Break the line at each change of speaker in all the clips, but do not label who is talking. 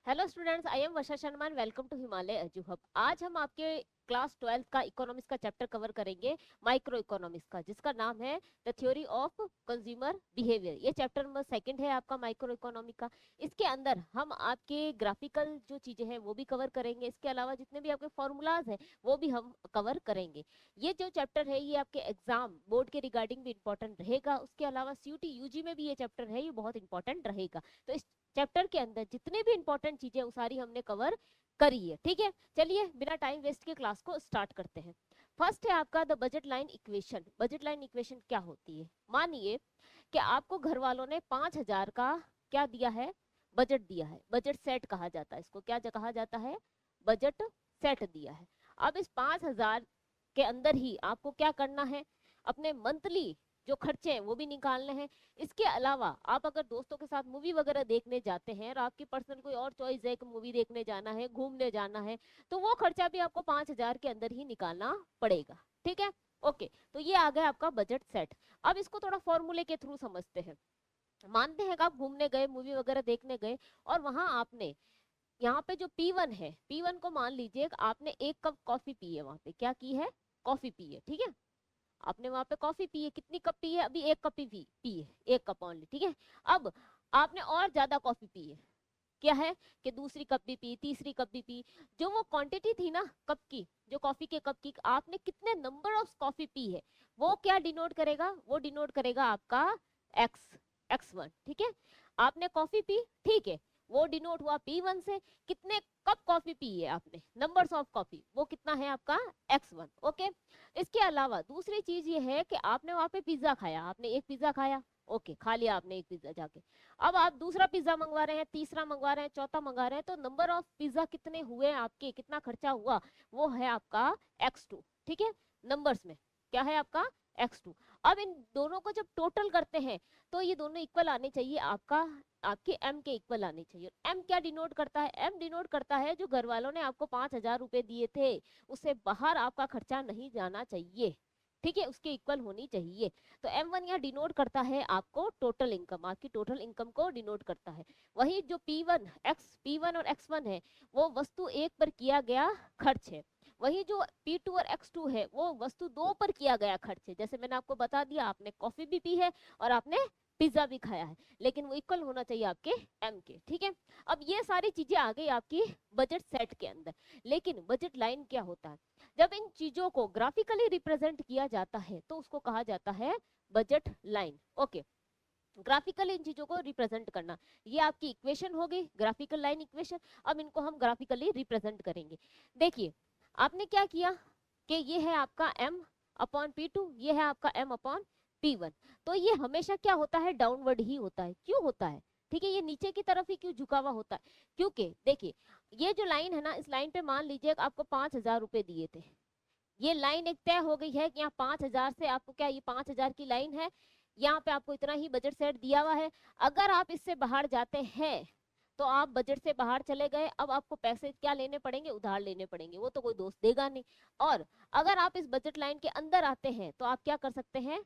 Hello students, I am Varsha Sharma and welcome to Himalaya edu hub. आज हम आपके क्लास 12 का इकोनॉमिक्स का चैप्टर कवर करेंगे, माइक्रो इकोनॉमिक्स का, जिसका नाम है the theory of consumer behaviour. ये चैप्टर नंबर सेकंड है आपका माइक्रो इकोनॉमिक का। इसके अंदर हम आपके ग्राफिकल जो चीजें हैं वो भी कवर करेंगे। इसके अलावा जितने भी आपके फॉर्मूलाज हैं वो भी हम कवर करेंगे। ये जो चैप्टर है ये आपके एग्जाम बोर्ड के रिगार्डिंग भी इंपॉर्टेंट रहेगा। उसके अलावा सीयूटी यूजी में भी ये चैप्टर है, ये बहुत इंपॉर्टेंट रहेगा। तो इस चैप्टर के अंदर जितने भी इंपॉर्टेंट चीजें वो सारी हमने कवर करी है। ठीक है, चलिए बिना टाइम वेस्ट के क्लास को स्टार्ट करते हैं। फर्स्ट है आपका the budget line equation. Budget line equation क्या होती है? मानिए कि आपको घर वालों ने 5,000 का क्या दिया है, बजट दिया है। बजट सेट कहा जाता है इसको। क्या कहा जाता है? बजट सेट दिया है। अब इस 5,000 के अंदर ही आपको क्या करना है, अपने मंथली जो खर्चे हैं वो भी निकालने हैं। इसके अलावा आप अगर दोस्तों के साथ मूवी वगैरह देखने जाते हैं और आपकी पर्सनल कोई और चॉइस है कि मूवी देखने जाना है, घूमने जाना है, तो वो खर्चा भी आपको 5,000 के अंदर ही निकालना पड़ेगा। ठीक है, ओके। तो ये आ गया आपका बजट सेट। अब इसको थोड़ा फॉर्मूले के थ्रू समझते हैं। मानते हैं कि आप घूमने गए, मूवी वगैरह देखने गए और वहां आपने यहाँ पे जो P1 है, P1 को मान लीजिए आपने 1 कप कॉफी पी है। वहां पे क्या की है? कॉफी पी है। ठीक है, आपने वहां पे कॉफी पी है। कितनी कप पी है? अभी 1 कप ही पी है, 1 कप ओनली। ठीक है, अब आपने और ज्यादा कॉफी पी है। क्या है कि दूसरी कप भी पी, तीसरी कप भी पी। जो वो क्वांटिटी थी ना कप की, जो कॉफी के कप की, आपने कितने नंबर ऑफ कॉफी पी है वो क्या डिनोट करेगा? वो डिनोट करेगा आपका एक्स, X1। ठीक है, आपने कॉफी पी, ठीक है, वो डिनोट हुआ P1 से। कितने कप कॉफी पी है आपने, नंबर्स ऑफ कॉफी, वो कितना है आपका X1। ओके, इसके अलावा दूसरी चीज ये है कि आपने वहां पे पिज्जा खाया, आपने एक पिज्जा खाया, ओके, खा लिया आपने एक पिज्जा जाके। अब आप दूसरा पिज्जा मंगवा रहे हैं, तीसरा मंगवा रहे हैं, चौथा मंगवा रहे हैं, तो नंबर ऑफ पिज्जा कितने हुए आपके, कितना खर्चा हुआ, वो है आपका X2। ठीक है, नंबर्स में क्या है आपका X2। अब इन दोनों को जब टोटल करते हैं तो ये दोनों इक्वल आने चाहिए, आपका आपके M के इक्वल आने चाहिए। M क्या डिनोट करता है? M डिनोट करता है जो घर वालों ने आपको 5,000 रुपए दिए थे उससे बाहर आपका खर्चा नहीं जाना चाहिए। ठीक है, उसके इक्वल होनी चाहिए। तो M1 यहाँ डिनोट करता है आपको टोटल इनकम, आपकी टोटल इनकम को डिनोट करता है। वही जो P1 और X1 है वो वस्तु 1 पर किया गया खर्च है। वही जो P2 और X2 है वो वस्तु 2 पर किया गया खर्च है। जैसे मैंने आपको बता दिया, आपने कॉफी भी पी है और आपने पिज्जा भी खाया है, लेकिन वो इक्वल होना चाहिए आपके M के। ठीक है, अब ये सारी चीजें आ गई आपकी बजट सेट के अंदर। लेकिन बजट लाइन क्या होता है? जब इन चीजों को ग्राफिकली रिप्रेजेंट किया जाता है तो उसको कहा जाता है बजट लाइन। ओके, ग्राफिकली इन चीजों को रिप्रेजेंट करना, ये आपकी इक्वेशन हो गई, ग्राफिकल लाइन इक्वेशन। अब इनको हम ग्राफिकली रिप्रेजेंट करेंगे। देखिए, आपने क्या किया कि ये है आपका M अपॉन P2, ये है आपका M अपॉन P1। तो ये हमेशा क्या होता है? डाउनवर्ड ही होता है। क्यों होता है? ठीक है, ये नीचे की तरफ ही क्यों झुका हुआ होता है? क्योंकि देखिए, ये जो लाइन है ना, इस लाइन पे मान लीजिए आपको 5,000 रुपए दिए थे। ये लाइन एक तय हो गई है कि यहाँ 5,000 से आपको क्या, ये 5,000 की लाइन है, यहाँ पे आपको इतना ही बजट सेट दिया हुआ है। अगर आप इससे बाहर जाते हैं तो आप बजट से बाहर चले गए, अब आपको पैसे क्या लेने पड़ेंगे? उधार लेने पड़ेंगे, वो तो कोई दोस्त देगा नहीं। और अगर आप इस बजट लाइन के अंदर आते हैं तो आप क्या कर सकते हैं?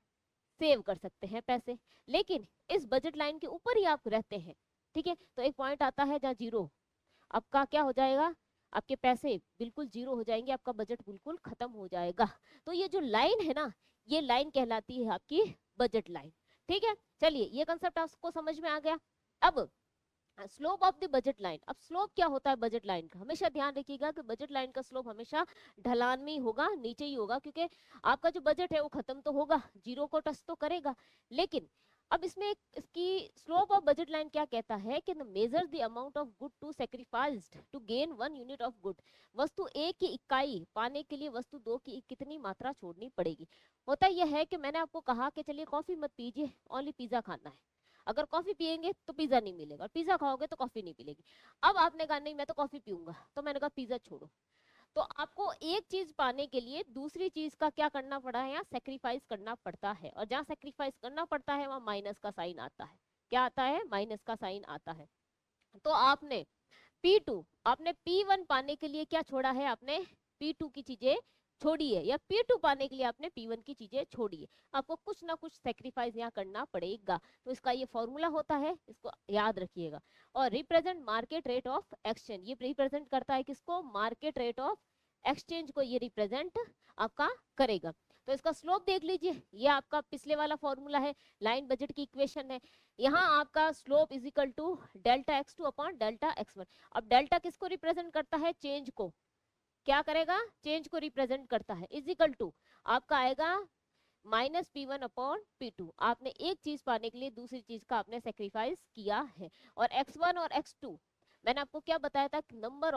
सेव कर सकते हैं पैसे। लेकिन इस बजट लाइन के ऊपर ही आप रहते हैं, ठीक है, तो एक पॉइंट आता है जहाँ जीरो, आपका क्या हो जाएगा? आपके पैसे बिल्कुल जीरो हो जाएंगे, आपका बजट बिल्कुल खत्म हो जाएगा। तो ये जो लाइन है ना, ये लाइन कहलाती है आपकी बजट लाइन। ठीक है, चलिए ये कंसेप्ट आपको समझ में आ गया। अब slope of the budget line. अब स्लोप क्या होता है बजट लाइन का? हमेशा ध्यान रखिएगा कि बजट लाइन का स्लोप हमेशा ढलान में ही होगा, नीचे ही होगा, क्योंकि आपका जो बजट है वो खत्म तो होगा, जीरो को टच तो करेगा। लेकिन अब इसमें इसकी स्लोप ऑफ बजट लाइन क्या कहता है कि measure the amount of good to sacrificed to gain 1 unit of good. वस्तु ए की इकाई पाने के लिए वस्तु 2 की कितनी मात्रा छोड़नी पड़ेगी। होता यह है कि मैंने आपको कहा कि चलिए कॉफी मत पीजिए, ओनली पिज्जा खाना है। अगर कॉफी पियेंगे तो पिज्जा नहीं मिलेगा, पिज्जा खाओगे तो कॉफी नहीं मिलेगी। अब आपने कहा नहीं मैं तो कॉफी पीऊंगा, तो मैंने कहा पिज्जा छोड़ो। तो आपको एक चीज पाने के लिए दूसरी चीज का क्या करना पड़ा है? यहाँ सेक्रीफाइस करना पड़ता है, और जहाँ सेक्रीफाइस करना पड़ता है वहां माइनस का साइन आता है। क्या आता है? माइनस का साइन आता है। तो आपने P2, आपने P1 पाने के लिए क्या छोड़ा है? आपने P2 की चीजें छोड़ी है, या P2 पाने के लिए आपने P1 की चीजें छोड़ी है। आपको कुछ ना कुछ सेक्रीफाइस यहाँ करना पड़ेगा। तो इसका ये फॉर्मूला होता है, इसको याद रखिएगा। और represent market rate of exchange, ये रिप्रेजेंट करता है किसको? मार्केट रेट ऑफ एक्सचेंज को ये रिप्रेजेंट आपका करेगा। तो इसका स्लोप देख लीजिए, ये आपका पिछले वाला फॉर्मूला है, लाइन बजट की इक्वेशन है। यहाँ आपका slope is equal to delta x2 upon delta x1। अब डेल्टा किसको रिप्रेजेंट करता है? चेंज को। क्या करेगा? चेंज को रिप्रेजेंट करता है। इज इक्वल टू आपका आएगा माइनस P1 अपॉन P2। आपने एक चीज पाने के लिए दूसरी चीज का आपने सेक्रीफाइस किया है। और x1 और x2 मैंने आपको क्या बताया था? नंबर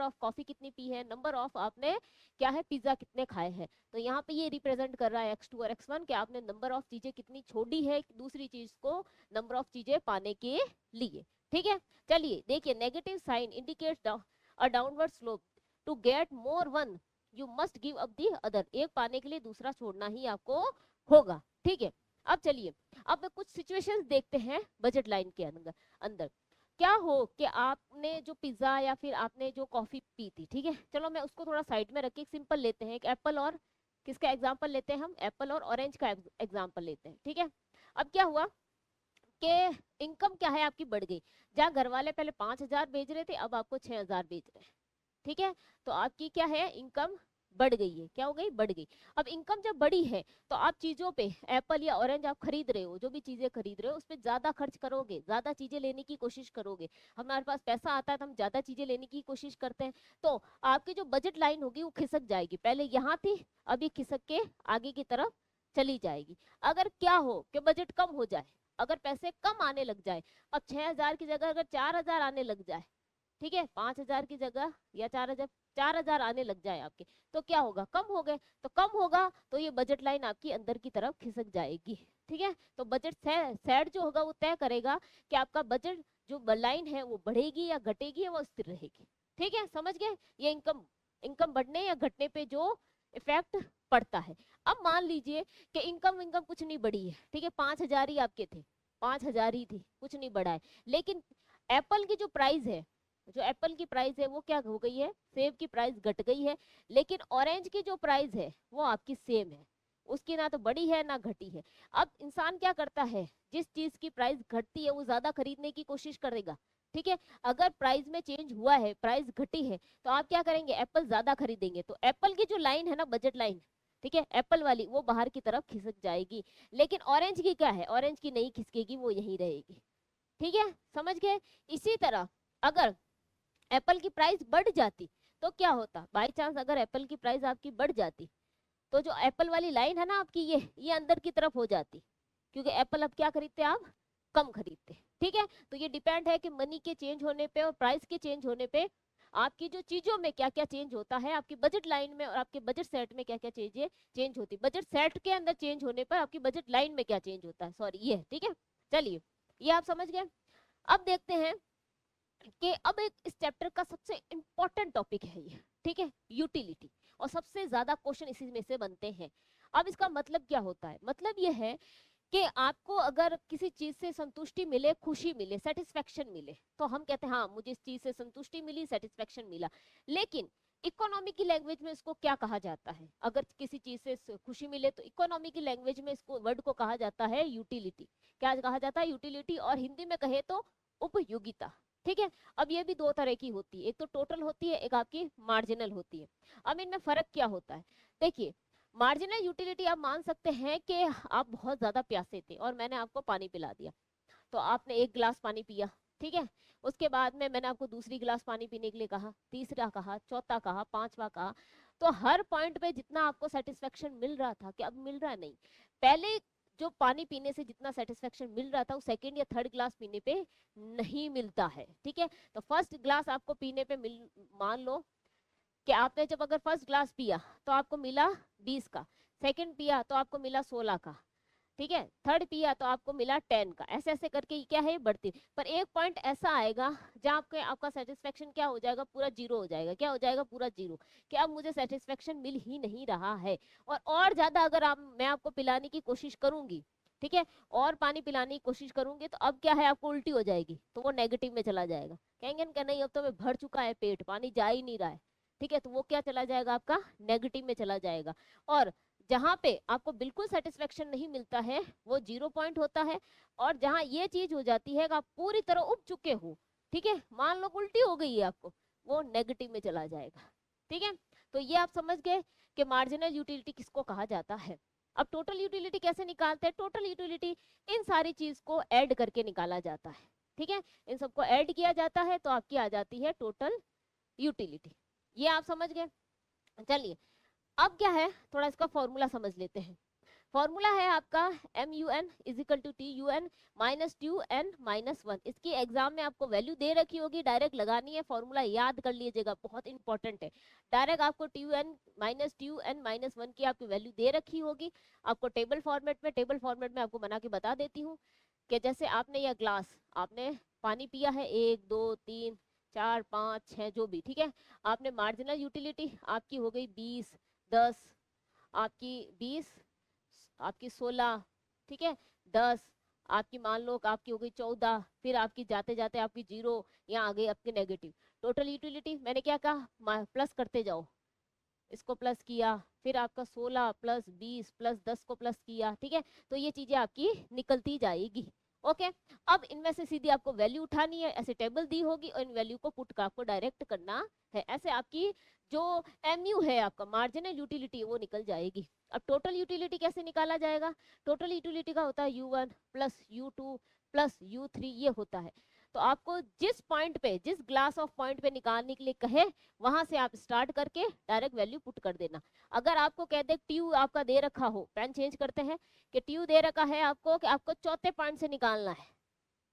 ऑफ कॉफी कितनी पी है, नंबर ऑफ आपने क्या है पिज्जा कितने खाए हैं। तो यहाँ पे ये रिप्रेजेंट कर रहा है x2 और x1 कि आपने नंबर ऑफ चीजें कितनी छोड़ी है दूसरी चीज को नंबर ऑफ चीजें पाने के लिए। ठीक है, चलिए देखिए, negative sign indicates a downward slope. To get more one you must give up the other. एक पाने के लिए दूसरा छोड़ना ही आपको होगा। ठीक है, अब चलिए, अब कुछ सिचुएशंस देखते हैं बजट लाइन के अंदर। क्या हो कि आपने जो पिज्जा या फिर आपने जो कॉफी पी थी, ठीक है, चलो मैं उसको थोड़ा साइड में रख के सिंपल लेते हैं, एक एप्पल और किसका एग्जांपल लेते हैं? हम एप्पल और ऑरेंज का एग्जांपल लेते हैं। ठीक है, अब क्या हुआ कि इनकम क्या है आपकी बढ़ गई। जहाँ घर वाले पहले 5,000 भेज रहे थे, अब आपको 6,000 भेज रहे हैं। ठीक है, तो आपकी क्या है? इनकम बढ़ गई है। क्या हो गई? बढ़ गई। अब इनकम जब बढ़ी है तो आप चीजों पे, एप्पल या ऑरेंज आप खरीद रहे हो, जो भी चीजें खरीद रहे हो उस पर ज्यादा खर्च करोगे, ज्यादा चीजें लेने की कोशिश करोगे। हमारे पास पैसा आता है तो हम ज्यादा चीजें लेने की कोशिश करते हैं। तो आपकी जो बजट लाइन होगी वो खिसक जाएगी। पहले यहाँ थी, अभी खिसक के आगे की तरफ चली जाएगी। अगर क्या हो कि बजट कम हो जाए, अगर पैसे कम आने लग जाए, अब 6,000 की जगह अगर 4,000 आने लग जाए, ठीक है, 5,000 की जगह या 4,000 आने लग जाए आपके, तो क्या होगा? कम हो गए। तो कम होगा तो ये बजट लाइन आपकी अंदर की तरफ खिसक जाएगी। ठीक है, तो बजट सेट जो होगा वो तय करेगा कि आपका बजट जो लाइन है वो बढ़ेगी या घटेगी या वो स्थिर रहेगी। ठीक है, समझ गए? ये इनकम इनकम बढ़ने या घटने पे जो इफेक्ट पड़ता है। अब मान लीजिए कि इनकम कुछ नहीं बढ़ी है, ठीक है, 5,000 ही आपके थे, 5,000 ही थी, कुछ नहीं बढ़ा है। लेकिन एप्पल की जो प्राइस है, जो एप्पल की प्राइस है वो क्या हो गई है? सेब की प्राइस घट गई है। लेकिन ऑरेंज की जो प्राइस है वो आपकी सेम है, उसकी ना तो बढ़ी है ना घटी है। अब इंसान क्या करता है? जिस चीज की प्राइस घटती है वो ज्यादा खरीदने की कोशिश करेगा। ठीक है, अगर प्राइस में चेंज हुआ है, प्राइस घटी है, तो आप क्या करेंगे? एप्पल ज्यादा खरीदेंगे। तो एप्पल की जो लाइन है ना, बजट लाइन, ठीक है, एप्पल वाली, वो बाहर की तरफ खिसक जाएगी। लेकिन ऑरेंज की क्या है? ऑरेंज की नहीं खिसकेगी, वो यहीं रहेगी। ठीक है, समझ गए? इसी तरह अगर एप्पल की प्राइस बढ़ जाती तो क्या होता? बाय चांस अगर एप्पल की प्राइस आपकी बढ़ जाती तो जो एप्पल वाली लाइन है ना आपकी, ये अंदर की तरफ हो जाती, क्योंकि एप्पल अब क्या खरीदते आप? कम खरीदते। ठीक है, तो ये डिपेंड है कि मनी के चेंज होने पे और प्राइस के चेंज होने पे आपकी जो चीजों में क्या क्या चेंज होता है, आपकी बजट लाइन में और आपके बजट सेट में क्या क्या चेंज होती है। बजट सेट के अंदर चेंज होने पर आपकी बजट लाइन में क्या चेंज होता है, सॉरी ये। ठीक है, चलिए, ये आप समझ गए। अब देखते हैं कि अब एक इस चैप्टर का सबसे इंपॉर्टेंट टॉपिक है ये, ठीक है, यूटिलिटी। और सबसे ज्यादा क्वेश्चन इसी में से बनते हैं। अब इसका मतलब क्या होता है? मतलब ये है कि आपको अगर किसी चीज से संतुष्टि मिले, खुशी मिले, सेटिस्फेक्शन मिले, तो हम कहते हैं हाँ मुझे इस चीज से संतुष्टि मिली, सेटिस्फेक्शन मिला। लेकिन इकोनॉमी की लैंग्वेज में इसको क्या कहा जाता है? अगर किसी चीज से खुशी मिले तो इकोनॉमी की लैंग्वेज में इसको वर्ड को कहा जाता है यूटिलिटी। क्या कहा जाता है? यूटिलिटी। और हिंदी में कहे तो उपयोगिता। ठीक है, अब ये भी दो तरह की होती है, एक तो टोटल होती है, एक आपकी मार्जिनल होती है। अब इनमें फर्क क्या होता है? देखिए, मार्जिनल यूटिलिटी आप मान सकते हैं कि आप बहुत ज्यादा प्यासे थे और मैंने आपको पानी पिला दिया, तो आपने एक गिलास पानी पिया, ठीक है, उसके बाद में मैंने आपको दूसरी गिलास पानी पीने के लिए कहा, तीसरा कहा, चौथा कहा, पांचवा कहा। तो हर पॉइंट पे जितना आपको सेटिस्फेक्शन मिल रहा था, कि अब मिल रहा नहीं, पहले जो पानी पीने से जितना सेटिस्फेक्शन मिल रहा था वो सेकंड या थर्ड ग्लास पीने पे नहीं मिलता है। ठीक है, तो फर्स्ट ग्लास आपको पीने पे मान लो कि आपने जब अगर फर्स्ट ग्लास पिया तो आपको मिला 20 का, सेकंड पिया तो आपको मिला 16 का, ठीक है, थर्ड पिया तो आपको मिला 10 का। ऐसे ऐसे करके क्या है बढ़ती। पर एक पॉइंट ऐसा आएगा जहाँ आपका सेटिस्फेक्शन क्या हो जाएगा? पूरा जीरो हो जाएगा। क्या हो जाएगा? पूरा जीरो, कि अब मुझे सेटिस्फेक्शन मिल ही नहीं रहा है। और ज्यादा अगर मैं आपको पिलाने की कोशिश करूंगी, ठीक है, और पानी पिलाने की कोशिश करूंगी, तो अब क्या है? आपको उल्टी हो जाएगी, तो वो नेगेटिव में चला जाएगा। कहेंगे कि नहीं अब तो मैं भर चुका है पेट, पानी जा ही नहीं रहा है। ठीक है, तो वो क्या चला जाएगा आपका नेगेटिव में चला जाएगा। और जहां पे आपको बिल्कुल सेटिस्फेक्शन नहीं मिलता है वो 0 पॉइंट होता है। और जहां ये चीज हो जाती है कि आप पूरी तरह उब चुके हो, ठीक है, मान लो उल्टी हो गई है आपको, वो नेगेटिव में चला जाएगा। ठीक है, तो ये आप समझ गए कि मार्जिनल यूटिलिटी किसको कहा जाता है। अब टोटल यूटिलिटी कैसे निकालते हैं? टोटल यूटिलिटी इन सारी चीज को ऐड करके निकाला जाता है। ठीक है, इन सबको ऐड किया जाता है तो आपकी आ जाती है टोटल यूटिलिटी। ये आप समझ गए। चलिए अब क्या है, थोड़ा इसका फॉर्मूला समझ लेते हैं। फॉर्मूला है आपका M U N is equal to T U N minus TU N minus one. इसकी एग्जाम में आपको वैल्यू दे रखी होगी, डायरेक्ट लगानी है, फॉर्मूला याद कर लीजिएगा, बहुत इंपॉर्टेंट है। डायरेक्ट आपको ट्यू एन माइनस वन की आपकी वैल्यू दे रखी होगी, आपको टेबल फॉर्मेट में आपको बना के बता देती हूँ कि जैसे आपने यह ग्लास, आपने पानी पिया है 1 2 3 4 5 6 जो भी, ठीक है, आपने मार्जिनल यूटिलिटी आपकी हो गई 20 10 आपकी 20 आपकी 16, ठीक है, 10 आपकी मान लो आपकी हो गई 14, फिर आपकी जाते जाते आपकी 0, यहाँ आ गई आपकी नेगेटिव। टोटल यूटिलिटी मैंने क्या कहा, प्लस करते जाओ, इसको प्लस किया, फिर आपका 16 प्लस 20 प्लस 10 को प्लस किया, ठीक है, तो ये चीजें आपकी निकलती जाएगी। ओके, अब इनमें से सीधी आपको वैल्यू उठानी है, ऐसे टेबल दी होगी और इन वैल्यू को पुट का आपको डायरेक्ट करना है। ऐसे आपकी जो एमयू है आपका मार्जिनल यूटिलिटी वो निकल जाएगी। अब टोटल यूटिलिटी कैसे निकाला जाएगा? टोटल यूटिलिटी का होता है U1 plus U2 plus U3, ये होता है। तो आपको जिस पॉइंट पे, जिस ग्लास ऑफ पॉइंट पे निकालने के लिए कहे, वहां से आप स्टार्ट करके डायरेक्ट वैल्यू पुट कर देना। अगर आपको कह दे ट्यू आपका दे रखा हो, पेन चेंज करते हैं, कि ट्यू दे रखा है आपको कि आपको चौथे पॉइंट से निकालना है,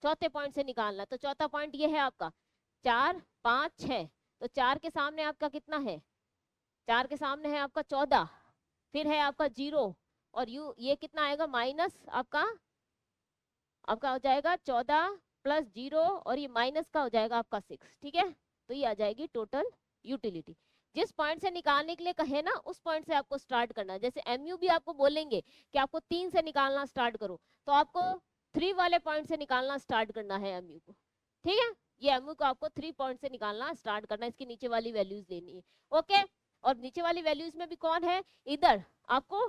चौथे पॉइंट से निकालना, तो चौथा पॉइंट ये है आपका 4 5 6, तो 4 के सामने आपका कितना है, 4 के सामने है आपका 14, फिर है आपका 0 और ये कितना आएगा माइनस आपका हो जाएगा 14 प्लस 0 और ये माइनस का हो जाएगा आपका 6। ठीक है, तो ये आ जाएगी टोटल यूटिलिटी। जिस पॉइंट से निकालने के लिए कहे ना उस पॉइंट से आपको स्टार्ट करना है। जैसे एमयू भी आपको बोलेंगे कि आपको 3 से निकालना स्टार्ट करो, तो आपको 3 वाले पॉइंट से निकालना स्टार्ट करना है एमयू को। ठीक है, ये एमयू को आपको 3 पॉइंट से निकालना स्टार्ट करना है, इसकी नीचे वाली वैल्यूज लेनी है। ओके, और नीचे वाली वैल्यूज में भी कौन है, इधर आपको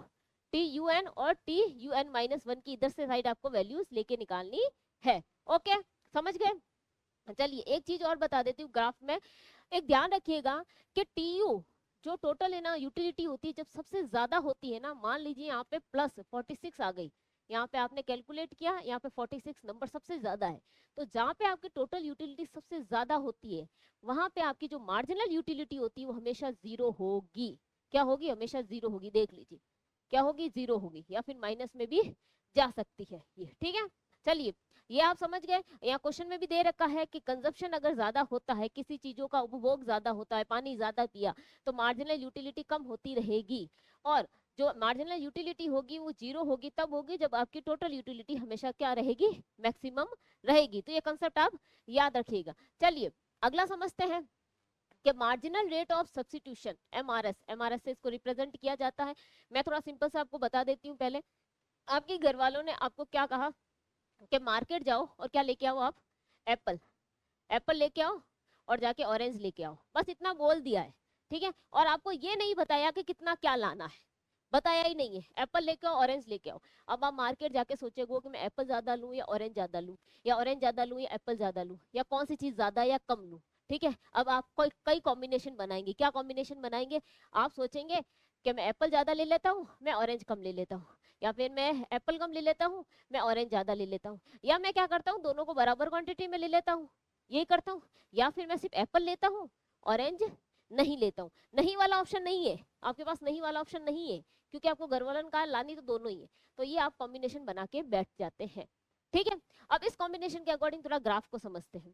टी यू एन और T U N minus one की इधर से साइड आपको वैल्यूज लेके निकालनी है। ओके, समझ गए। चलिए एक चीज और बता देती हूँ, ग्राफ में एक ध्यान रखिएगा कि टी यू जो टोटल है ना यूटिलिटी होती है, जब सबसे ज्यादा होती है ना, मान लीजिए यहाँ पे प्लस 46 आ गई, यहाँ पे आपने कैलकुलेट किया, यहाँ पे 46 नंबर सबसे ज्यादा है, तो जहाँ पे आपकी टोटल यूटिलिटी सबसे ज्यादा होती है वहां पे आपकी जो मार्जिनल यूटिलिटी होती है वो हमेशा 0 होगी। क्या होगी? हमेशा 0 होगी। देख लीजिए क्या होगी, 0 होगी, या फिर माइनस में भी जा सकती है ये। ठीक है, चलिए ये आप समझ गए। यहाँ क्वेश्चन में भी दे रखा है कि कंजप्शन अगर ज्यादा होता है, किसी चीजों का उपभोग ज्यादा होता है, पानी ज्यादा पिया, तो मार्जिनल यूटिलिटी कम होती रहेगी। और जो मार्जिनल यूटिलिटी होगी वो 0 होगी तब होगी जब आपकी टोटल यूटिलिटी हमेशा क्या रहेगी, मैक्सिमम रहेगी। तो ये कंसेप्ट आप याद रखिएगा। चलिए अगला समझते हैं कि marginal rate of substitution, MRS से इसको रिप्रेजेंट किया जाता है। मैं थोड़ा सिंपल से आपको बता देती हूँ। पहले आपके घर वालों ने आपको क्या कहा कि मार्केट जाओ और क्या लेके आओ, आप एप्पल लेके आओ और जाके ऑरेंज लेके आओ, बस इतना बोल दिया है। ठीक है, और आपको ये नहीं बताया कि कितना क्या लाना है, बताया ही नहीं है, एप्पल लेके आओ ऑरेंज लेके आओ। अब आप मार्केट जाके सोचेगो कि मैं एप्पल ज्यादा लूं या ऑरेंज ज्यादा लूं, या ऑरेंज ज्यादा लूं या एप्पल ज्यादा लूं, या कौन सी चीज ज्यादा या कम लूं। ठीक है, अब आप कोई कई कॉम्बिनेशन बनाएंगे। क्या कॉम्बिनेशन बनाएंगे? आप सोचेंगे कि मैं एप्पल ज्यादा ले लेता हूँ, मैं ऑरेंज कम ले लेता हूँ, या फिर मैं एप्पल कम ले लेता हूँ, मैं ऑरेंज ज्यादा ले लेता हूँ, या मैं क्या करता हूँ दोनों को बराबर क्वांटिटी में ले लेता हूँ, यही करता हूँ, या फिर मैं सिर्फ एप्पल लेता हूँ ऑरेंज नहीं लेता हूँ। नहीं वाला ऑप्शन नहीं है आपके पास, नहीं वाला ऑप्शन नहीं है, क्योंकि आपको घर वालों ने कहा लानी तो दोनों ही है। तो ये आप कॉम्बिनेशन बना के बैठ जाते हैं। ठीक है, अब इस कॉम्बिनेशन के अकॉर्डिंग थोड़ा ग्राफ को समझते हैं।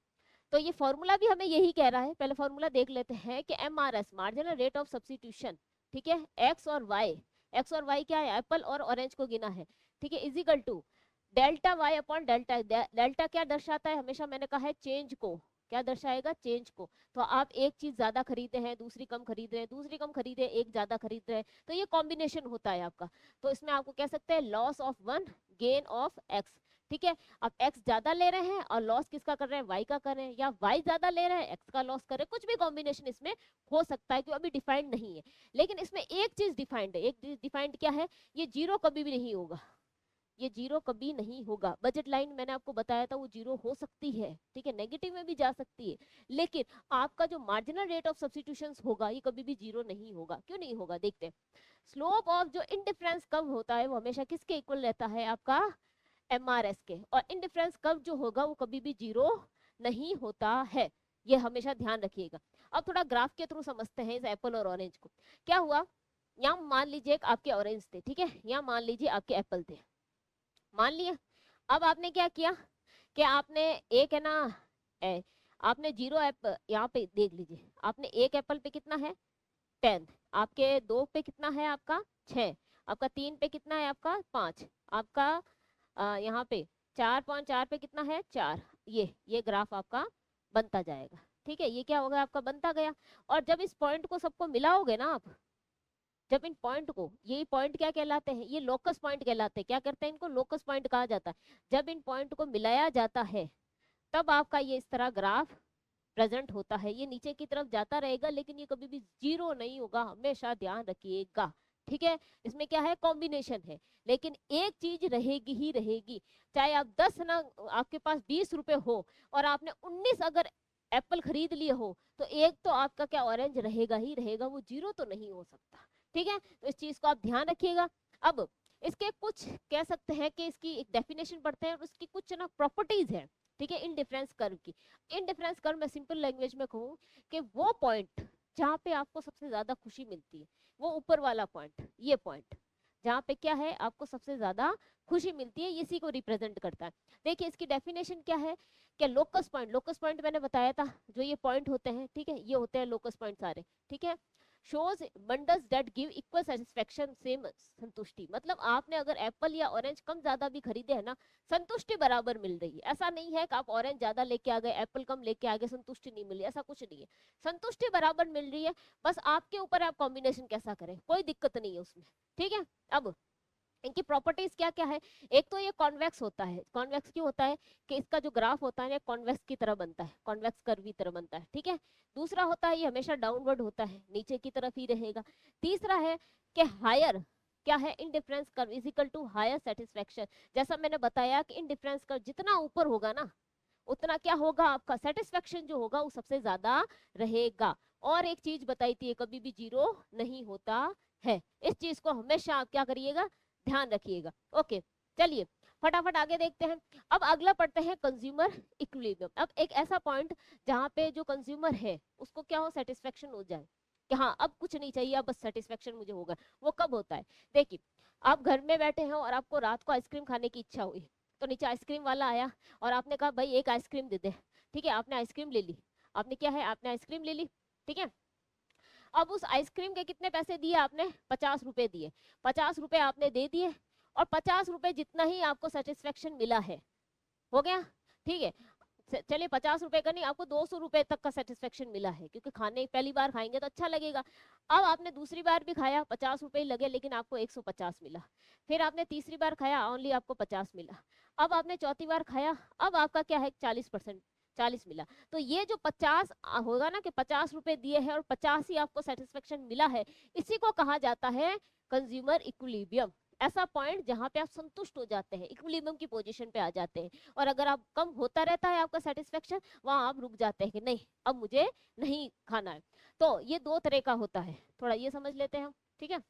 तो ये फॉर्मूला भी हमें यही कह रहा है। पहले फॉर्मूला देख लेते हैं कि MRS marginal rate of substitution, ठीक है, एक्स और वाई क्या है, एप्पल और ऑरेंज को गिना है, ठीक है, is equal to delta Y upon delta. Delta क्या दर्शाता है, हमेशा मैंने कहा है चेंज को, क्या दर्शाएगा, चेंज को। तो आप एक चीज ज्यादा खरीदे हैं, दूसरी कम खरीद रहे हैं, दूसरी कम खरीदे एक ज्यादा खरीद रहे हैं, तो ये कॉम्बिनेशन होता है आपका। तो इसमें आपको कह सकते हैं loss of one gain of x. ठीक है। अब x ज्यादा ले रहे हैं और लॉस किसका कर रहे हैं, y का कर रहे हैं, या y ज्यादा ले रहे हैं x का लॉस कर रहे हैं, कुछ भी कॉम्बिनेशन इसमें हो सकता है, क्योंकि अभी डिफाइंड नहीं है। लेकिन इसमें एक चीज डिफाइंड है, एक चीज डिफाइंड क्या है, ये जीरो कभी भी नहीं होगा, ये जीरो कभी नहीं होगा। बजट लाइन मैंने आपको बताया था वो जीरो हो सकती है, ठीक है, नेगेटिव में भी जा सकती है, लेकिन आपका जो मार्जिनल रेट ऑफ सब्स्टिट्यूशंस होगा ये कभी भी जीरो नहीं होगा। क्यों नहीं होगा, देखते हैं। स्लोप ऑफ जो इनडिफरेंस कर्व होता है वो हमेशा किसके इक्वल रहता है, आपका MRS के, और इनडिफरेंस कर्व जो होगा वो कभी भी जीरो नहीं होता है, ये हमेशा ध्यान रखिएगा। अब थोड़ा ग्राफ के थ्रू समझते हैं इस एप्पल और ऑरेंज को। क्या हुआ, यहाँ मान लीजिए आपके ऑरेंज थे, ठीक है, यहाँ मान लीजिए आपके एप्पल थे, मान लिया। अब आपने क्या किया कि आपने एक है ना आपने जीरो एप्पल यहाँ पे देख लीजिए, आपने एक एप्पल पे कितना है 10, आपके दो पे कितना है आपका 6, आपका 3 पे कितना है आपका 5, आपका यहाँ पे 4.4 पे कितना है 4, ये ग्राफ आपका बनता जाएगा, ठीक है, ये क्या होगा आपका बनता गया। और जब इस पॉइंट को सबको मिलाओगे ना आप, जब इन पॉइंट को, ये पॉइंट क्या कहलाते हैं, ये लोकस पॉइंट कहलाते हैं, क्या करते हैं इनको, लोकस पॉइंट कहा जाता है। जब इन पॉइंट को मिलाया जाता है तब आपका ये इस तरह ग्राफ प्रेजेंट होता है, ये नीचे की तरफ जाता रहेगा, लेकिन ये कभी भी जीरो नहीं होगा, हमेशा ध्यान रखिएगा, ठीक है। इसमें क्या है, कॉम्बिनेशन है, लेकिन एक चीज रहेगी ही रहेगी, चाहे आप 10 ना, आपके पास 20 रुपए हो और आपने 19 अगर एप्पल खरीद लिए हो, तो एक तो आपका क्या ऑरेंज रहेगा ही रहेगा, वो जीरो तो नहीं हो सकता, ठीक है। तो इस चीज को आप ध्यान रखिएगा। अब इसके कुछ कह सकते हैं कि इसकी एक डेफिनेशन पढ़ते हैं और उसकी कुछ ना प्रॉपर्टीज है, ठीक है, इनडिफरेंस कर्व की। इनडिफरेंस कर्व मैं सिंपल लैंग्वेज में कहूँ कि वो पॉइंट जहाँ पे आपको सबसे ज्यादा खुशी मिलती है, वो ऊपर वाला पॉइंट, ये पॉइंट जहाँ पे क्या है आपको सबसे ज्यादा खुशी मिलती है, इसी को रिप्रेजेंट करता है। देखिए इसकी डेफिनेशन क्या है, क्या लोकस पॉइंट, लोकस पॉइंट मैंने बताया था, जो ये पॉइंट होते हैं, ठीक है, ये होते हैं लोकस पॉइंट सारे, ठीक है। shows bundles that give equal satisfaction, same संतुष्टि, मतलब आपने अगर एप्पल या ऑरेंज कम ज्यादा भी खरीदे है ना, संतुष्टि बराबर मिल रही है। ऐसा नहीं है कि आप ऑरेंज ज्यादा लेके आ गए एप्पल कम लेके आ गए संतुष्टि नहीं मिली, ऐसा कुछ नहीं है, संतुष्टि बराबर मिल रही है, बस आपके ऊपर आप कॉम्बिनेशन कैसा करें, कोई दिक्कत नहीं है उसमें, ठीक है। अब इनकी प्रॉपर्टीज क्या क्या है, एक तो ये कॉन्वेक्स होता है, कॉन्वेक्स क्यों होता है कि इसका जो ग्राफ होता है कॉन्वेक्स की तरह बनता है, कॉन्वेक्स कर्व की तरह बनता है, ठीक है। दूसरा होता है ये हमेशा डाउनवर्ड होता है, नीचे की तरफ ही रहेगा। तीसरा है कि हायर क्या है, indifference curve is equal to higher satisfaction, जैसा मैंने बताया कि इनडिफरेंस कर्व जितना ऊपर होगा ना उतना क्या होगा आपका सेटिस्फेक्शन जो होगा वो सबसे ज्यादा रहेगा। और एक चीज बताई थी, कभी भी जीरो नहीं होता है, इस चीज को हमेशा आप क्या करिएगा, ध्यान रखिएगा। ओके चलिए फटाफट आगे देखते हैं। अब अगला पढ़ते हैं कंज्यूमर इक्विलिब्रियम। अब एक ऐसा पॉइंट जहाँ पे जो कंज्यूमर है उसको क्या हो, सेटिस्फेक्शन हो जाए कि हाँ अब कुछ नहीं चाहिए, अब बस सेटिस्फेक्शन मुझे होगा। वो कब होता है, देखिए आप घर में बैठे हैं और आपको रात को आइसक्रीम खाने की इच्छा हुई, तो नीचे आइसक्रीम वाला आया और आपने कहा भाई एक आइसक्रीम दे दे, ठीक है, आपने आइसक्रीम ले ली, आपने क्या है आपने आइसक्रीम ले ली, ठीक है। अब उस आइसक्रीम के कितने पैसे दिए आपने, 50 रुपए दिए, 50 रुपए आपने दे दिए, और 50 रुपए जितना ही आपको सेटिस्फेक्शन मिला है, हो गया, ठीक है। चलिए 50 रुपए का नहीं, आपको 200 रुपए तक का सेटिस्फेक्शन मिला है, क्योंकि खाने पहली बार खाएंगे तो अच्छा लगेगा। अब आपने दूसरी बार भी खाया, 50 रुपए लगे लेकिन आपको 150 मिला। फिर आपने तीसरी बार खाया, ओनली आपको 50 मिला। अब आपने चौथी बार खाया, अब आपका क्या है 40%, 40 मिला। तो ये जो 50 होगा ना कि 50 रुपए दिए हैं और 50 ही आपको सेटिस्फेक्शन मिला है, इसी को कहा जाता है कंज्यूमर इक्विलिब्रियम। ऐसा पॉइंट जहां पे आप संतुष्ट हो जाते हैं, इक्विलिब्रियम की पोजीशन पे आ जाते हैं, और अगर आप कम होता रहता है आपका सेटिस्फेक्शन, वहां आप रुक जाते हैं कि नहीं अब मुझे नहीं खाना है। तो ये दो तरह का होता है, थोड़ा ये समझ लेते हैं हम, ठीक है।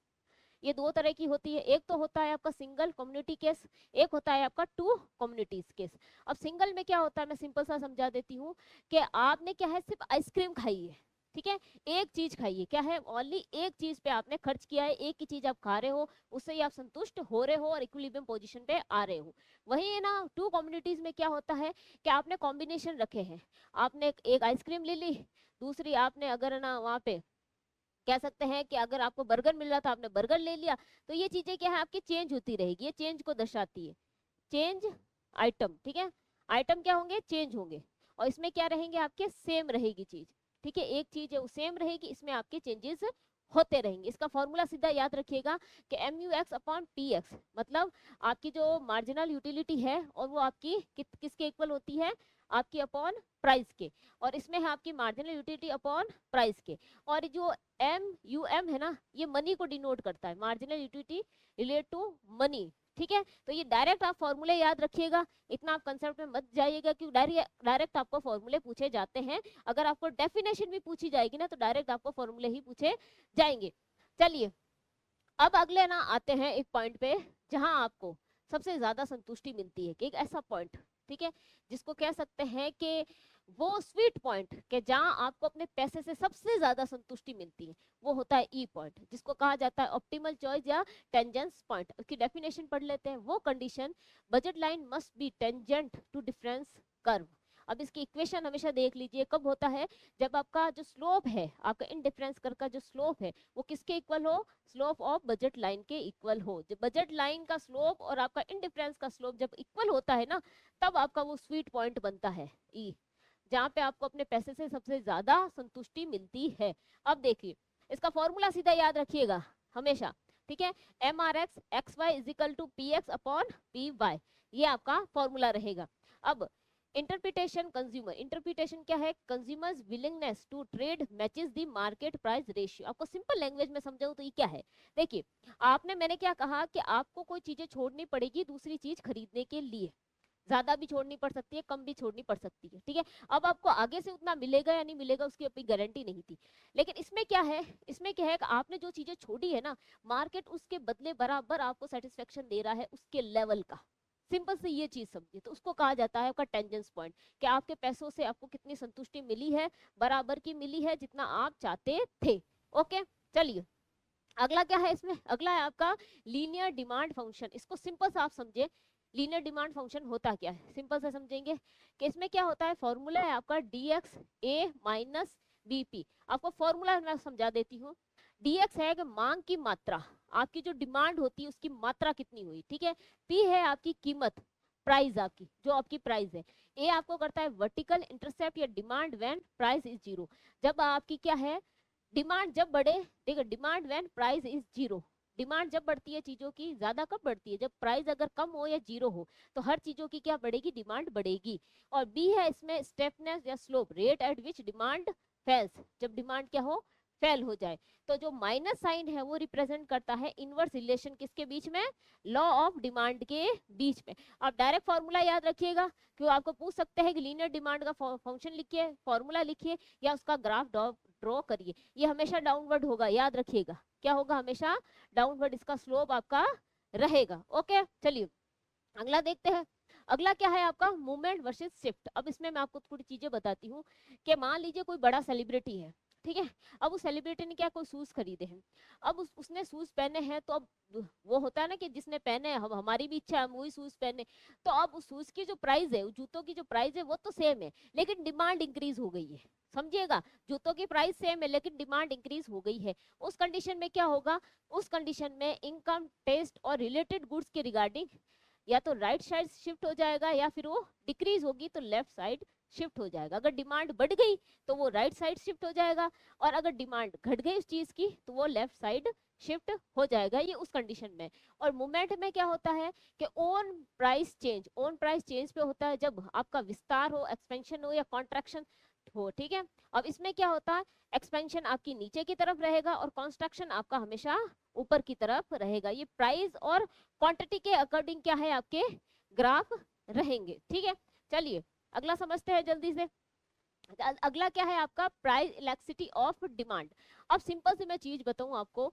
ये दो तरह की होती है, एक तो होता है आपका सिंगल कम्युनिटी केस, एक होता है आपका टू कम्युनिटीज केस। अब सिंगल में क्या होता है मैं सिंपल सा समझा देती हूँ कि आपने क्या है सिर्फ आइसक्रीम खाई है, ठीक है, एक चीज खाइए, क्या है ओनली एक चीज पे आपने खर्च किया है, एक ही चीज आप खा रहे हो, उससे ही आप संतुष्ट हो रहे हो और इक्विलिब्रियम पोजीशन पे आ रहे हो। वही है ना टू कम्युनिटीज में क्या होता है कि आपने कॉम्बिनेशन रखे हैं, आपने एक आइसक्रीम ले ली, दूसरी आपने अगर ना वहाँ पे कह सकते हैं कि अगर आपको बर्गर मिल रहा था आपने बर्गर ले लिया, तो ये चीजें क्या है आपकी चेंज होती रहेगी, ये चेंज को दर्शाती है, चेंज आइटम, ठीक है, आइटम क्या होंगे चेंज होंगे, और इसमें क्या रहेंगे आपके सेम रहेगी चीज, ठीक है, एक चीज है वो सेम रहेगी, इसमें आपके चेंजेस होते रहेंगे। इसका फॉर्मूला सीधा याद रखिएगा कि MUX अपॉन PX, मतलब आपकी जो मार्जिनल यूटिलिटी है और वो आपकी किसके इक्वल होती है, आपकी अपॉन प्राइस के, और इसमें है आपकी मार्जिनल यूटिलिटी अपॉन प्राइस के। और जो MUM है ना, ये मनी को डिनोट करता है, marginal utility relate to money. ठीक है, तो ये डायरेक्ट आप फॉर्मूले याद रखिएगा, इतना आप कंसेप्ट में मत जाइएगा कि डायरेक्ट आपको फॉर्मूले पूछे जाते हैं। अगर आपको डेफिनेशन भी पूछी जाएगी ना तो डायरेक्ट आपको फॉर्मूले ही पूछे जाएंगे। चलिए अब अगले ना आते हैं एक पॉइंट पे जहां आपको सबसे ज्यादा संतुष्टि मिलती है, कि एक ऐसा पॉइंट, ठीक है, जिसको कह सकते हैं कि वो स्वीट पॉइंट, के जहां आपको अपने पैसे से सबसे ज्यादा संतुष्टि मिलती है, वो होता है ई पॉइंट, जिसको कहा जाता है ऑप्टिमल चॉइस या टेंजेंस पॉइंट। उसकी डेफिनेशन पढ़ लेते हैं। वो condition budget line must be tangent to difference curve. अब इसकी इक्वेशन हमेशा देख लीजिए, कब होता है, जब आपका जो स्लोप है, आपका इंडिफरेंस कर्व का जो स्लोप है वो किसके इक्वल हो, स्लोप ऑफ बजट लाइन के इक्वल हो। जब बजट लाइन का स्लोप और आपका इंडिफरेंस का स्लोप जब इक्वल होता है ना, तब आपका वो स्वीट पॉइंट बनता है ई, जहां पे आपको अपने पैसे से सबसे ज्यादा संतुष्टि मिलती है। अब देखिए इसका फॉर्मूला सीधा याद रखिएगा हमेशा, ठीक है, MRX XY is equal to PX upon PY, ये आपका फॉर्मूला रहेगा। अब इंटरप्रिटेशन कंज्यूमर, इंटरप्रिटेशन क्या है, consumer's willingness to trade matches the market price ratio. आपको सिंपल लैंग्वेज में समझाऊं तो ये क्या है, देखिए मैंने क्या कहा कि आपको कोई चीजें छोड़नी पड़ेगी दूसरी चीज खरीदने के लिए, ज्यादा भी छोड़नी पड़ सकती है, कम भी छोड़नी पड़ सकती है, ठीक है। अब आपको आगे से उतना मिलेगा या नहीं मिलेगा उसकी अपनी गारंटी नहीं थी, लेकिन इसमें क्या है, इसमें क्या है कि आपने जो चीजें छोड़ी है ना, मार्केट उसके बदले बराबर आपको सेटिस्फेक्शन दे रहा है उसके लेवल का। सिंपल से ये चीज समझिए, तो उसको कहा जाता है आपका टेंजेंस पॉइंट, कि आपके पैसों से आपको कितनी संतुष्टि मिली है, बराबर की मिली है जितना आप चाहते थे। ओके, चलिए अगला क्या है, इसमें अगला है आपका लीनियर डिमांड फंक्शन। इसको सिंपल से आप समझे, लीनियर डिमांड फंक्शन होता क्या है, सिंपल से समझेंगे कि इसमें क्या होता है, फॉर्मूला है आपका dx a माइनस bp। आपको फॉर्मूला मैं समझा देती हूँ। dx है कि मांग की मात्रा, आपकी जो डिमांड होती है उसकी मात्रा कितनी हुई, ठीक है। p है आपकी कीमत, प्राइस, आपकी जो आपकी प्राइस है। a आपको करता है वर्टिकल इंटरसेप्ट या demand when price is zero, जब आपकी क्या है, डिमांड जब बढ़े, देखो demand when price is zero, demand जब बढ़ती है चीजों की, ज्यादा कब बढ़ती है, जब प्राइस अगर कम हो या जीरो हो, तो हर चीजों की क्या बढ़ेगी, डिमांड बढ़ेगी। और बी है इसमें स्टेपनेस या slope, rate at which demand fails, जब डिमांड क्या हो, फेल हो जाए। तो जो माइनस साइन है वो रिप्रेजेंट करता है इनवर्स रिलेशन किसके बीच में, लॉ ऑफ डिमांड के बीच में। आप डायरेक्ट फॉर्मूला याद रखिएगा, क्यों आपको पूछ सकते हैं कि लीनियर डिमांड का फंक्शन लिखिए, फॉर्मूला लिखिए या उसका ग्राफ ड्रॉ करिए। ये हमेशा डाउनवर्ड होगा, याद रखिएगा, क्या होगा, हमेशा डाउनवर्ड इसका स्लोप आपका रहेगा। ओके, चलिए अगला देखते हैं। अगला क्या है आपका, मूवमेंट वर्सेस शिफ्ट। अब इसमें मैं आपको थोड़ी चीजें बताती हूँ कि मान लीजिए कोई बड़ा सेलिब्रिटी है, ठीक है, अब उस सेलिब्रिटी ने क्या कोई शूज खरीदे हैं, अब उसने शूज पहने हैं, तो अब वो होता है ना कि जिसने पहने हैं, हमारी भी इच्छा है हम वही शूज पहने, तो अब उस शूज की जो प्राइस है, जूतों की जो प्राइस है वो तो सेम है, लेकिन डिमांड इंक्रीज हो गई है, समझिएगा, जूतों की प्राइस सेम है लेकिन डिमांड इंक्रीज हो गई है। उस कंडीशन में क्या होगा, उस कंडीशन में इनकम, टेस्ट और रिलेटेड गुड्स के रिगार्डिंग या तो राइट साइड शिफ्ट हो जाएगा या फिर वो डिक्रीज होगी तो लेफ्ट साइड शिफ्ट हो जाएगा। अगर डिमांड बढ़ गई तो वो राइट साइड शिफ्ट हो जाएगा, और अगर डिमांड घट गई उस चीज की तो वो लेफ्ट साइड शिफ्ट हो जाएगा, ये उस कंडीशन में। और मूवमेंट में क्या होता है कि on price change, on price change पे होता है जब आपका विस्तार हो, एक्सपेंशन हो या कॉन्ट्रैक्शन हो, ठीक है। अब इसमें क्या होता है, एक्सपेंशन आपकी नीचे की तरफ रहेगा और कॉन्स्ट्रक्शन आपका हमेशा ऊपर की तरफ रहेगा। ये प्राइस और क्वांटिटी के अकॉर्डिंग क्या है, आपके ग्राफ रहेंगे, ठीक है। चलिए अगला समझते हैं जल्दी से। अगला क्या है आपका, प्राइस इलेक्ट्रिसिटी ऑफ डिमांड। अब सिंपल से मैं चीज बताऊं आपको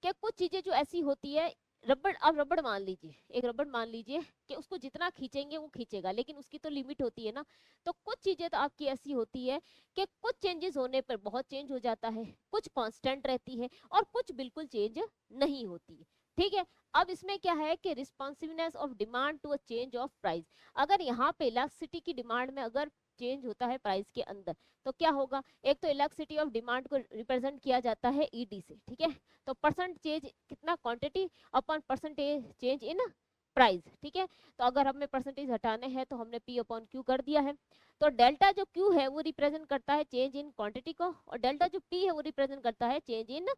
कि कुछ चीजें जो ऐसी होती है, रबड़, अब रबड़ मान लीजिए, एक रबड़ मान लीजिए कि उसको जितना खींचेंगे वो खींचेगा, लेकिन उसकी तो लिमिट होती है ना। तो कुछ चीजें तो आपकी ऐसी होती है कि कुछ चेंजेस होने पर बहुत चेंज हो जाता है, कुछ कांस्टेंट रहती है और कुछ बिल्कुल चेंज नहीं होती है, ठीक है। अब इसमें क्या है कि responsiveness of demand to a change of price, अगर यहाँ पे इलेक्ट्रिसिटी की डिमांड में अगर चेंज होता है प्राइस के अंदर, तो क्या होगा, एक तो इलेक्ट्रिसिटी ऑफ डिमांड को रिप्रेजेंट किया जाता है ईडी से, ठीक है। तो परसेंट चेंज कितना, quantity upon percentage change in price, ठीक है। तो अगर हमें परसेंटेज हटाने हैं तो हमने पी अपॉन क्यू कर दिया है। तो डेल्टा जो क्यू है वो रिप्रेजेंट करता है चेंज इन क्वांटिटी को, और डेल्टा जो पी है वो रिप्रेजेंट करता है चेंज इन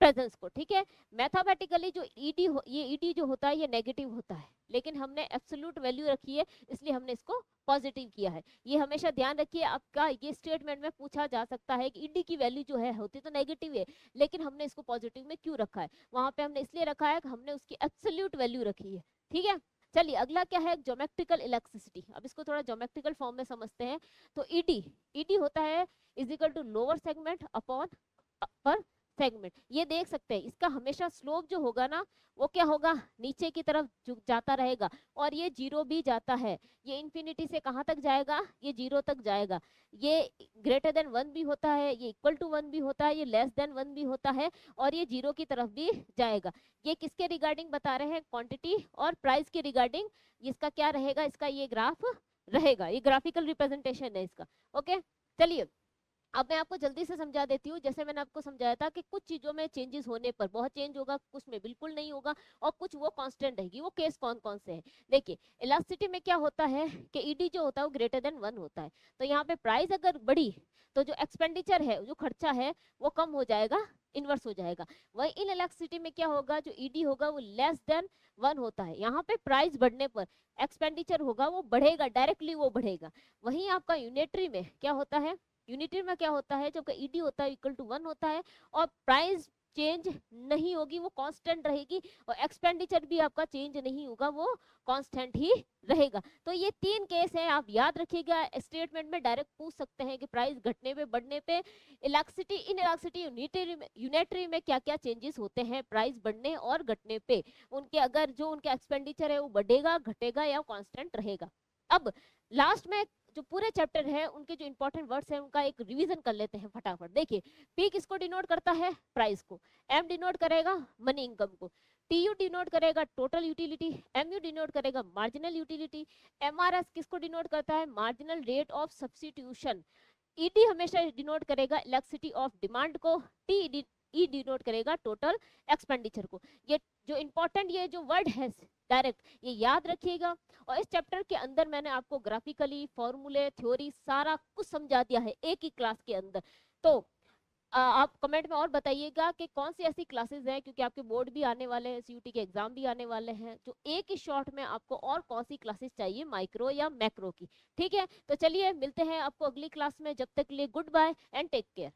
प्रेजेंस को, ठीक है। मैथमेटिकली जो ईडी ये ईडी जो होता है ये नेगेटिव होता है, लेकिन हमने एब्सोल्यूट वैल्यू रखी है इसलिए हमने इसको पॉजिटिव किया है। ये हमेशा ध्यान रखिए, आपका ये स्टेटमेंट में पूछा जा सकता है कि ईडी की वैल्यू जो है होती तो नेगेटिव है, लेकिन हमने इसको पॉजिटिव में क्यों रखा है, वहां पे हमने इसलिए रखा है कि हमने उसकी एब्सोल्यूट वैल्यू रखी है, ठीक है। चलिए अगला क्या है, ज्योमेट्रिकल इलेक्ट्रिसिटी। अब इसको थोड़ा ज्योमेट्रिकल फॉर्म में समझते हैं। तो ईडी, ईडी होता है is equal to lower segment upon upper segment. ये देख सकते हैं इसका हमेशा स्लोप जो होगा ना वो क्या होगा, नीचे की तरफ झुक जाता रहेगा, और ये जीरो भी जाता है। ये इन्फिनिटी से कहाँ तक जाएगा, ये जीरो तक जाएगा। ये ग्रेटर देन 1 भी होता है, ये इक्वल टू 1 भी होता है, ये लेस देन 1 भी होता है, और ये जीरो की तरफ भी जाएगा। ये किसके रिगार्डिंग बता रहे हैं, क्वांटिटी और प्राइस के रिगार्डिंग इसका क्या रहेगा, इसका ये ग्राफ रहेगा, ये ग्राफिकल रिप्रेजेंटेशन है इसका। ओके चलिए अब मैं आपको जल्दी से समझा देती हूँ। जैसे मैंने आपको समझाया था कि कुछ चीजों में चेंजेस होने पर बहुत चेंज होगा, कुछ में बिल्कुल नहीं होगा, और कुछ वो कांस्टेंट रहेगी। वो केस कौन कौन से हैं, देखिए इलास्टिसिटी में क्या होता है कि ईडी जो होता है वो ग्रेटर देन 1 होता है, तो यहाँ पे प्राइस अगर बढ़ी तो जो एक्सपेंडिचर है, जो खर्चा है वो कम हो जाएगा, इनवर्स हो जाएगा। वही इन इलास्टिसिटी में क्या होगा, जो ईडी होगा वो लेस देन 1 होता है, यहाँ पे प्राइस बढ़ने पर एक्सपेंडिचर होगा वो बढ़ेगा, डायरेक्टली वो बढ़ेगा। वहीं आपका यूनिटरी में क्या होता है, यूनिटरी में क्या होता है, जब ईडी होता है इक्वल टू 1 होता है और प्राइस चेंज नहीं होगी, वो कांस्टेंट रहेगी, और एक्सपेंडिचर भी आपका चेंज नहीं होगा, वो कांस्टेंट ही रहेगा। तो ये 3 केस हैं, आप याद रखिएगा। स्टेटमेंट में डायरेक्ट पूछ सकते हैं कि प्राइस घटने पे बढ़ने पे इलास्टिसिटी इन इलास्टिसिटी यूनिटरी में क्या क्या चेंजेस होते हैं प्राइस बढ़ने और घटने पे, उनके अगर जो उनका एक्सपेंडिचर है वो बढ़ेगा घटेगा या कांस्टेंट रहेगा। अब लास्ट में जो पूरे चैप्टर है उनके जो इंपॉर्टेंट वर्ड्स हैं उनका एक रिवीजन कर लेते हैं फटाफट। देखिए पी किसको डिनोट करता है, प्राइस को। एम डिनोट करेगा मनी इनकम को। टीयू डिनोट करेगा टोटल यूटिलिटी। एमयू डिनोट करेगा मार्जिनल यूटिलिटी। एमआरएस किसको डिनोट करता है, marginal rate of substitution. ED हमेशा डिनोट करेगा इलेक्ट्रिसिटी ऑफ डिमांड को। टी ई डिनोट करेगा टोटल एक्सपेंडिचर को। ये जो इंपॉर्टेंट ये जो वर्ड है डायरेक्ट ये याद रखिएगा। और इस चैप्टर के अंदर मैंने आपको ग्राफिकली फॉर्मूले थ्योरी सारा कुछ समझा दिया है एक ही क्लास के अंदर। तो आप कमेंट में और बताइएगा कि कौन सी ऐसी क्लासेस हैं, क्योंकि आपके बोर्ड भी आने वाले हैं, सीयूटी के एग्जाम भी आने वाले हैं, जो एक ही शॉर्ट में आपको और कौन सी क्लासेस चाहिए माइक्रो या मैक्रो की। ठीक है, तो चलिए मिलते हैं आपको अगली क्लास में, जब तक के लिए goodbye and take care.